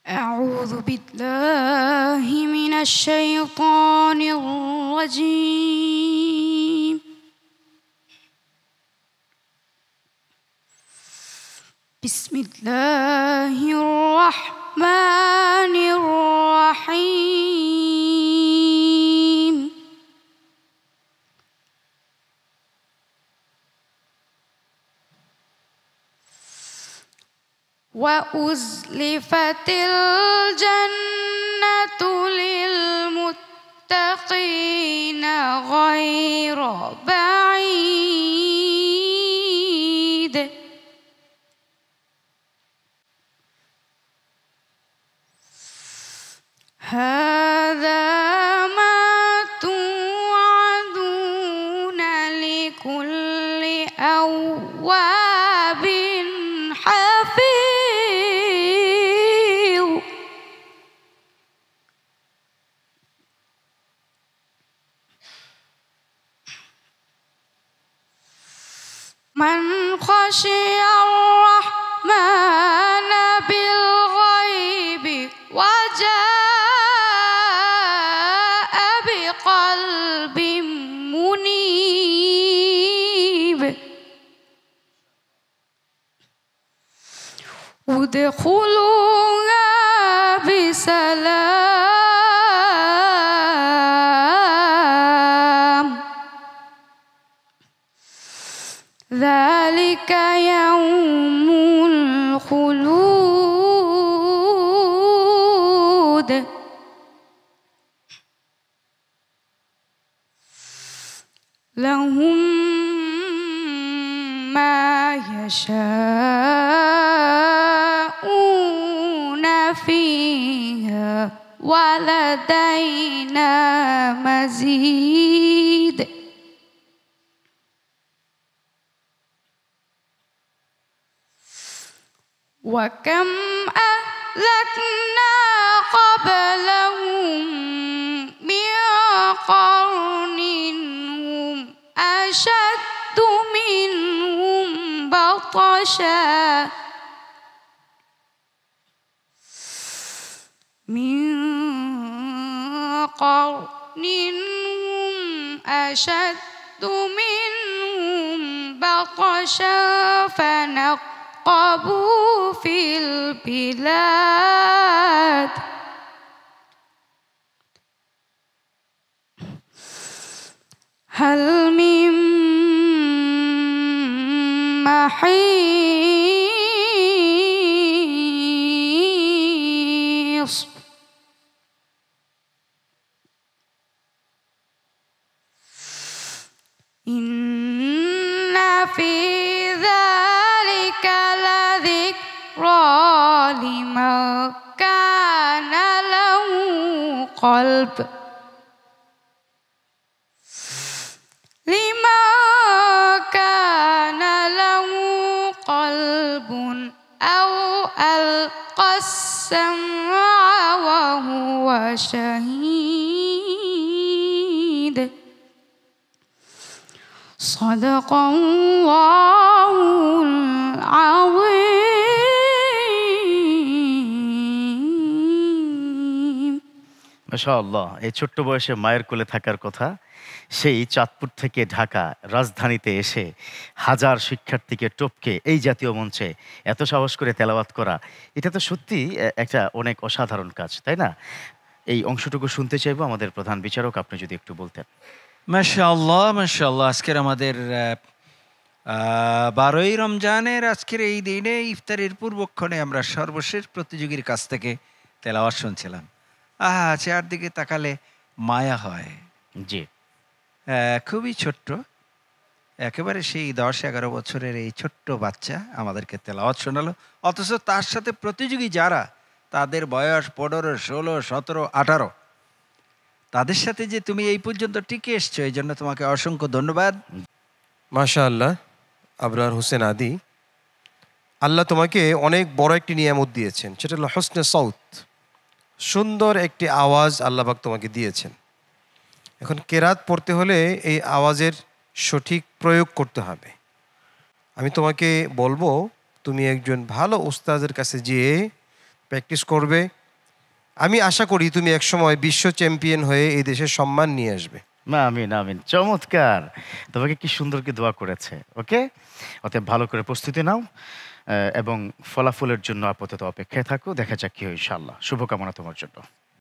أعوذ بالله من الشيطان الرجيم. بسم الله الرحمن الرحيم. وأزلفت الجنة للمتقين غير بعيد. هذا ما توعدون لكل أواب حفيظ. من خشي الرحمن بالغيب وجاء بقلب منيب. ادخلوها بسلام. ذلك يوم الخلود. لهم ما يشاءون فيها ولدينا مزيد. وكم أهلكنا قبلهم من قرن هم أشد منهم بطشا. من قرن هم أشد منهم بطشا فنقبوا في البلاد. هل من محيص. إن في ذلك لذكرى لمن كان له قلب. أو ألقى السمع وهو شهيد. صدق الله العظيم. মাশাআল্লাহ, এই ছোট্ট বয়সে মায়ের কোলে থাকার কথা, সেই চাঁদপুর থেকে ঢাকা রাজধানীতে এসে হাজার শিক্ষার্থীকে টপকে এই জাতীয় মঞ্চে এত সাহস করে তেলাওয়াত করা, এটা তো সত্যি একটা অনেক অসাধারণ কাজ, তাই না? এই অংশটুকু শুনতে চাইবো আমাদের প্রধান বিচারক, আপনি যদি একটু বলতেন। মাশাআল্লাহ মাশাআল্লাহ। আজকের আমাদের 12ই রমজানের আজকের এই দিনে ইফতারের পূর্বক্ষণে আমরা সর্বশেষ প্রতিযোগীর কাছ থেকে তেলাওয়াত শুনছিলাম। চারদিকে তাকালে মায়া হয়। জি, খুবই ছোট্ট, একেবারে সেই 10-11 বছরের এই ছোট্ট বাচ্চা আমাদেরকে তেলাওয়াত শোনালো, অথচ তার সাথে প্রতিযোগী যারা, তাদের বয়স 15, 16, 17, 18। তাদের সাথে যে তুমি এই পর্যন্ত টিকে এসছো, এই জন্য তোমাকে অসংখ্য ধন্যবাদ। মাশাআল্লাহ আবরার হোসেন আদি, আল্লাহ তোমাকে অনেক বড় একটি নিয়ামত দিয়েছেন, সেটা হলো হোসনে সাউত, সুন্দর একটি আওয়াজ আল্লাহ পাক তোমাকে দিয়েছেন। এখন কেরাত পড়তে হলে এই আওয়াজের সঠিক প্রয়োগ করতে হবে। আমি তোমাকে বলবো, তুমি একজন ভালো উস্তাদের কাছে যেয়ে প্র্যাকটিস করবে। আমি আশা করি তুমি একসময় বিশ্ব চ্যাম্পিয়ন হয়ে এই দেশের সম্মান নিয়ে আসবে। না, আমিন আমিন, চমৎকার। তোমাকে কি সুন্দর কি দোয়া করেছে। ওকে, অতএব ভালো করে প্রস্তুতি নাও এবং ফলাফলের জন্য আপাতত অপেক্ষায় থাকো। দেখা যাক কি হয় ইনশাআল্লাহ। শুভকামনা তোমার জন্য।